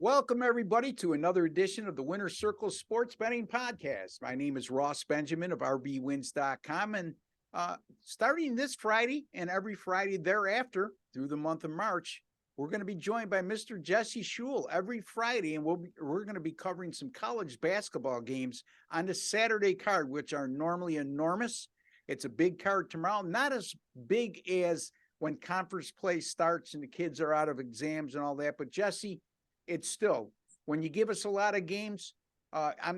Welcome, everybody, to another edition of the Winner's Circle Sports Betting Podcast. My name is Ross Benjamin of rbwins.com, and starting this Friday and every Friday thereafter through the month of March, we're going to be joined by Mr. Jesse Schul every Friday, and we're going to be covering some college basketball games on the Saturday card, which are normally enormous. It's a big card tomorrow, not as big as when conference play starts and the kids are out of exams and all that, but Jesse, it's still, when you give us a lot of games,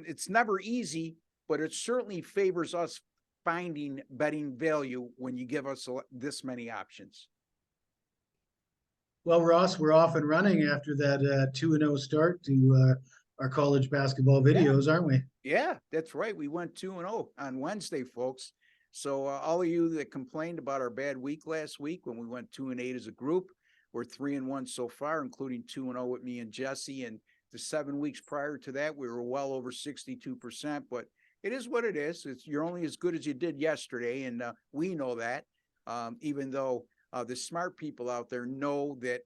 it's never easy, but it certainly favors us finding betting value when you give us this many options. Well, Ross, we're off and running after that 2-0 start to our college basketball videos, aren't we? Yeah, that's right. We went 2-0 on Wednesday, folks. So all of you that complained about our bad week last week when we went 2-8 as a group, we're 3-1 so far, including 2-0 with me and Jesse. And the 7 weeks prior to that, we were well over 62%. But it is what it is. You're only as good as you did yesterday, and we know that. Even though the smart people out there know that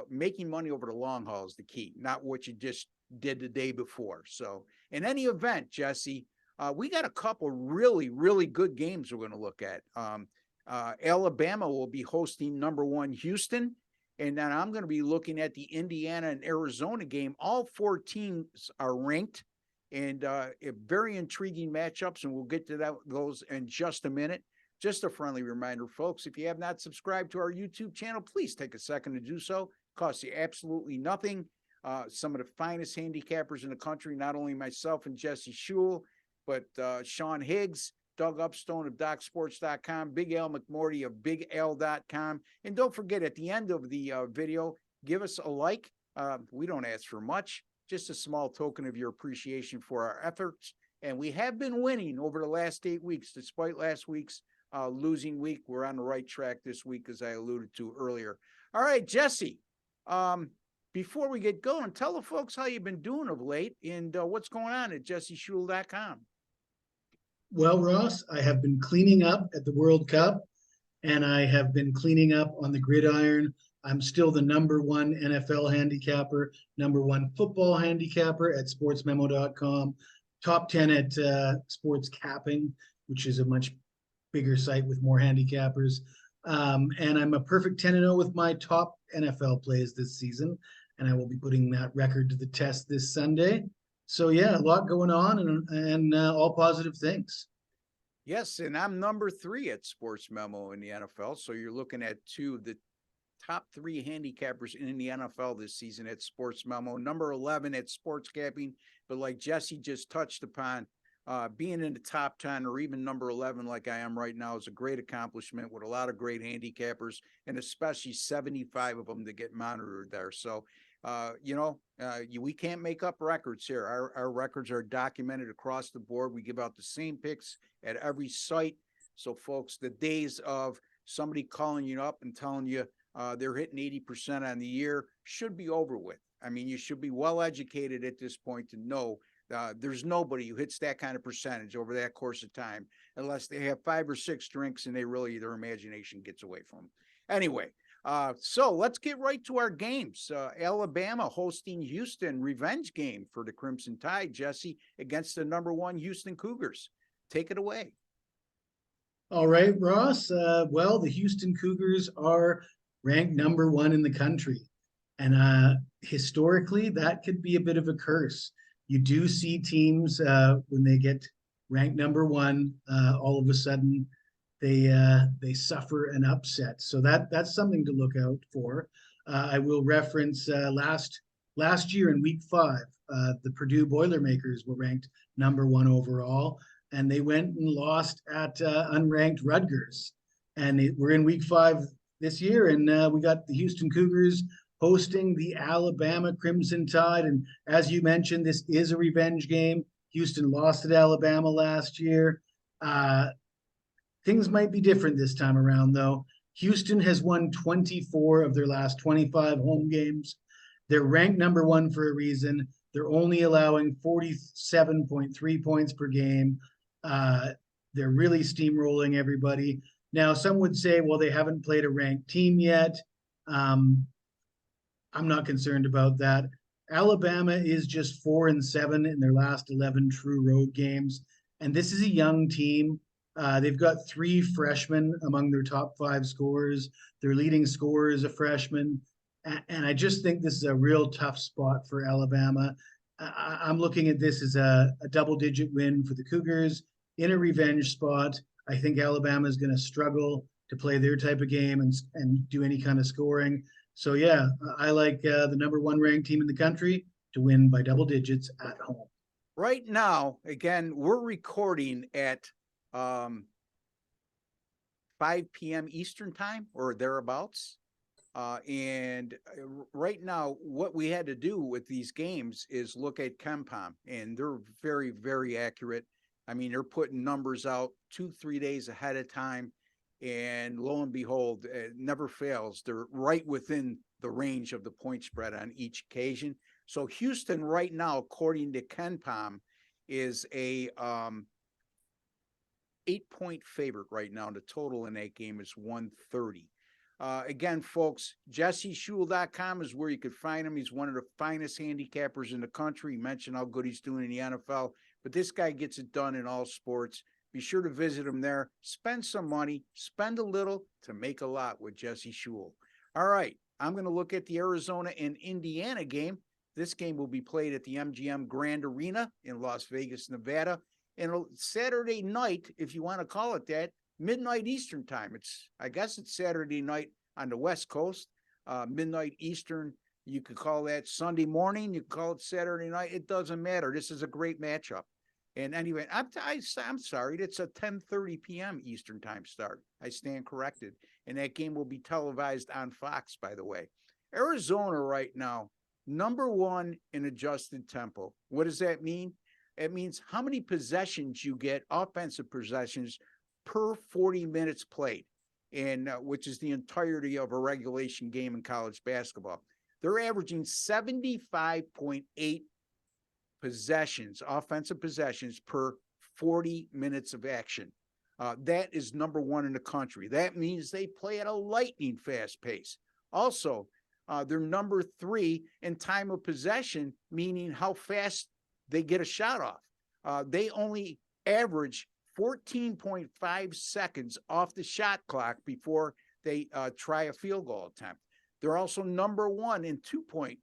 making money over the long haul is the key, not what you just did the day before. So, in any event, Jesse, we got a couple really, really good games we're going to look at. Alabama will be hosting number 1 Houston. And then I'm going to be looking at the Indiana and Arizona game. All 4 teams are ranked, and very intriguing matchups, and we'll get to those in just a minute. Just a friendly reminder, folks, if you have not subscribed to our YouTube channel, please take a second to do so. It costs you absolutely nothing. Some of the finest handicappers in the country, not only myself and Jesse Schul, but Sean Higgs, Doug Upstone of DocSports.com, Big Al McMorty of BigAl.com. And don't forget, at the end of the video, give us a like. We don't ask for much, just a small token of your appreciation for our efforts. And we have been winning over the last 8 weeks, despite last week's losing week. We're on the right track this week, as I alluded to earlier. All right, Jesse, before we get going, tell the folks how you've been doing of late and what's going on at JesseSchul.com. Well, Ross, I have been cleaning up at the World Cup, and I have been cleaning up on the gridiron. I'm still the number 1 NFL handicapper, number 1 football handicapper at sportsmemo.com, top 10 at Sports Capping, which is a much bigger site with more handicappers. And I'm a perfect 10-0 with my top NFL plays this season, and I will be putting that record to the test this Sunday. So, yeah, a lot going on and all positive things. Yes, and I'm number 3 at Sports Memo in the NFL. So you're looking at 2 of the top 3 handicappers in the NFL this season at Sports Memo, number 11 at Sports Capping. But like Jesse just touched upon, being in the top 10 or even number 11 like I am right now is a great accomplishment with a lot of great handicappers, and especially 75 of them that get monitored there. So we can't make up records here. Our records are documented across the board. We give out the same picks at every site. So, folks, the days of somebody calling you up and telling you they're hitting 80% on the year should be over with. I mean, you should be well educated at this point to know there's nobody who hits that kind of percentage over that course of time unless they have 5 or 6 drinks and their imagination gets away from them. Anyway. So let's get right to our games. Alabama hosting Houston, revenge game for the Crimson Tide, Jesse, against the number 1 Houston Cougars. Take it away. All right, Ross. Well, the Houston Cougars are ranked number 1 in the country. And historically, that could be a bit of a curse. You do see teams when they get ranked number 1, all of a sudden, they suffer an upset. So that's something to look out for. I will reference last year in week 5, the Purdue Boilermakers were ranked number 1 overall, and they went and lost at unranked Rutgers. And we're in week 5 this year, and we got the Houston Cougars hosting the Alabama Crimson Tide. And as you mentioned, this is a revenge game. Houston lost at Alabama last year. Things might be different this time around, though. Houston has won 24 of their last 25 home games. They're ranked number 1 for a reason. They're only allowing 47.3 points per game. They're really steamrolling everybody. Now, some would say, well, they haven't played a ranked team yet. I'm not concerned about that. Alabama is just 4-7 in their last 11 true road games. And this is a young team. They've got 3 freshmen among their top 5 scorers. Their leading scorer is a freshman. And I just think this is a real tough spot for Alabama. I'm looking at this as a double-digit win for the Cougars in a revenge spot. I think Alabama is going to struggle to play their type of game and do any kind of scoring. So yeah, I like the number 1 ranked team in the country to win by double digits at home. Right now, again, we're recording at 5 p.m. Eastern time or thereabouts. And right now, what we had to do with these games is look at KenPom, and they're very, very accurate. I mean, they're putting numbers out 2-3 days ahead of time, and lo and behold, it never fails. They're right within the range of the point spread on each occasion. So Houston right now, according to KenPom, is a 8-point favorite right now. The total in that game is 130. Again, folks, JesseSchul.com is where you could find him. He's one of the finest handicappers in the country. He mentioned how good he's doing in the NFL, but this guy gets it done in all sports. Be sure to visit him there. Spend some money, spend a little to make a lot with Jesse Schul. All right, I'm going to look at the Arizona and Indiana game. This game will be played at the MGM Grand Arena in Las Vegas, Nevada. And Saturday night, if you want to call it that, midnight Eastern time. I guess it's Saturday night on the West Coast, midnight Eastern. You could call that Sunday morning. You could call it Saturday night. It doesn't matter. This is a great matchup. And anyway, I'm sorry. It's a 10:30 p.m. Eastern time start. I stand corrected. And that game will be televised on Fox, by the way. Arizona right now, number 1 in adjusted tempo. What does that mean? It means how many possessions you get, offensive possessions, per 40 minutes played, and which is the entirety of a regulation game in college basketball. They're averaging 75.8 possessions, offensive possessions per 40 minutes of action. That is number 1 in the country. That means they play at a lightning fast pace. Also, they're number 3 in time of possession, meaning how fast they get a shot off. They only average 14.5 seconds off the shot clock before they try a field goal attempt. They're also number 1 in 2-point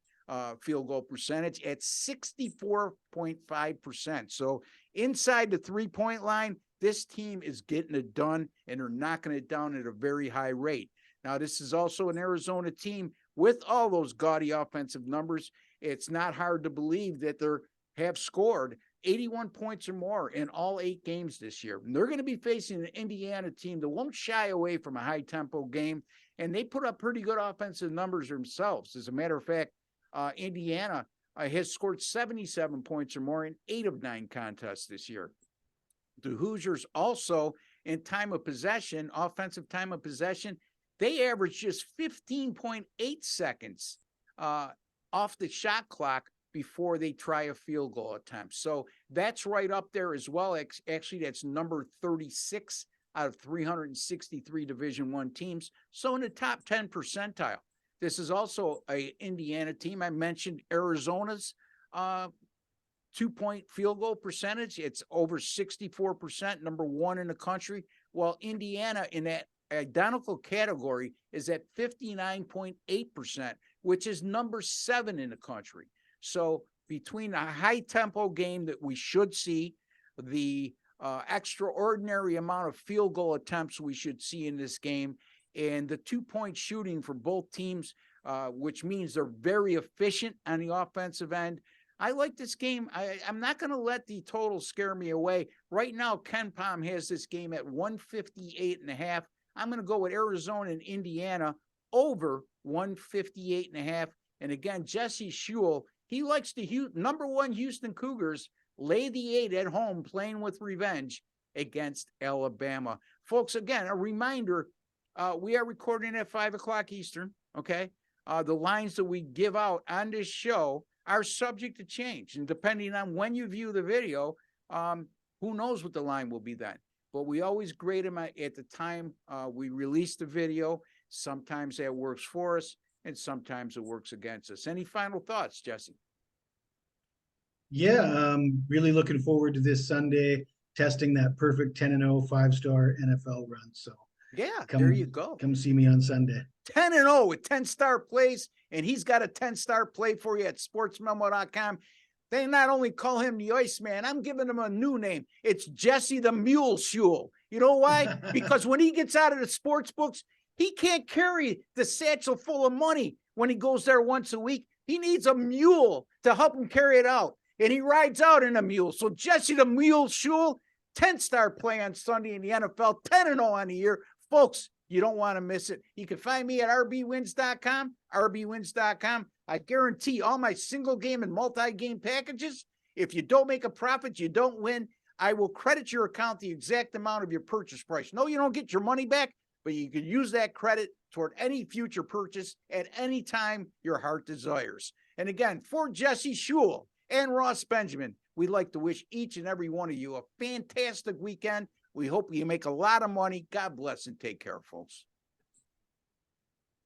field goal percentage at 64.5%. So inside the 3-point line, this team is getting it done, and they're knocking it down at a very high rate. Now, this is also an Arizona team with all those gaudy offensive numbers. It's not hard to believe that they have scored 81 points or more in all 8 games this year. And they're going to be facing an Indiana team that won't shy away from a high-tempo game, and they put up pretty good offensive numbers themselves. As a matter of fact, Indiana has scored 77 points or more in 8 of 9 contests this year. The Hoosiers also, in time of possession, offensive time of possession, they average just 15.8 seconds off the shot clock before they try a field goal attempt. So that's right up there as well. Actually, that's number 36 out of 363 Division I teams. So in the top 10 percentile. This is also a Indiana team. I mentioned Arizona's 2-point field goal percentage. It's over 64%, number 1 in the country. While Indiana in that identical category is at 59.8%, which is number 7 in the country. So between a high-tempo game that we should see, the extraordinary amount of field goal attempts we should see in this game, and the 2-point shooting for both teams, which means they're very efficient on the offensive end, I like this game. I'm not going to let the total scare me away. Right now, KenPom has this game at 158.5. I'm going to go with Arizona and Indiana over 158.5. And again, Jesse Schul, he likes the number 1 Houston Cougars lay the 8 at home, playing with revenge against Alabama. Folks, again, a reminder, we are recording at 5 o'clock Eastern, okay? The lines that we give out on this show are subject to change. And depending on when you view the video, who knows what the line will be then. But we always grade them at the time we release the video. Sometimes that works for us, and sometimes it works against us. Any final thoughts, Jesse? Yeah, really looking forward to this Sunday testing that perfect 10-0 5-star NFL run. So Yeah, there come you go. come see me on Sunday. 10-0 with 10-star plays, and he's got a 10-star play for you at sportsmemo.com. They not only call him the Iceman, I'm giving him a new name. It's Jesse the Mule Shule. You know why? Because when he gets out of the sports books, he can't carry the satchel full of money when he goes there once a week. He needs a mule to help him carry it out, and he rides out in a mule. So Jesse the Mule Shule, 10-star play on Sunday in the NFL, 10-0 on the year. Folks, you don't want to miss it. You can find me at rbwins.com, rbwins.com. I guarantee all my single game and multi-game packages, if you don't make a profit, you don't win. I will credit your account the exact amount of your purchase price. No, you don't get your money back, but you can use that credit toward any future purchase at any time your heart desires. And again, for Jesse Shule and Ross Benjamin, we'd like to wish each and every one of you a fantastic weekend. We hope you make a lot of money. God bless and take care, folks.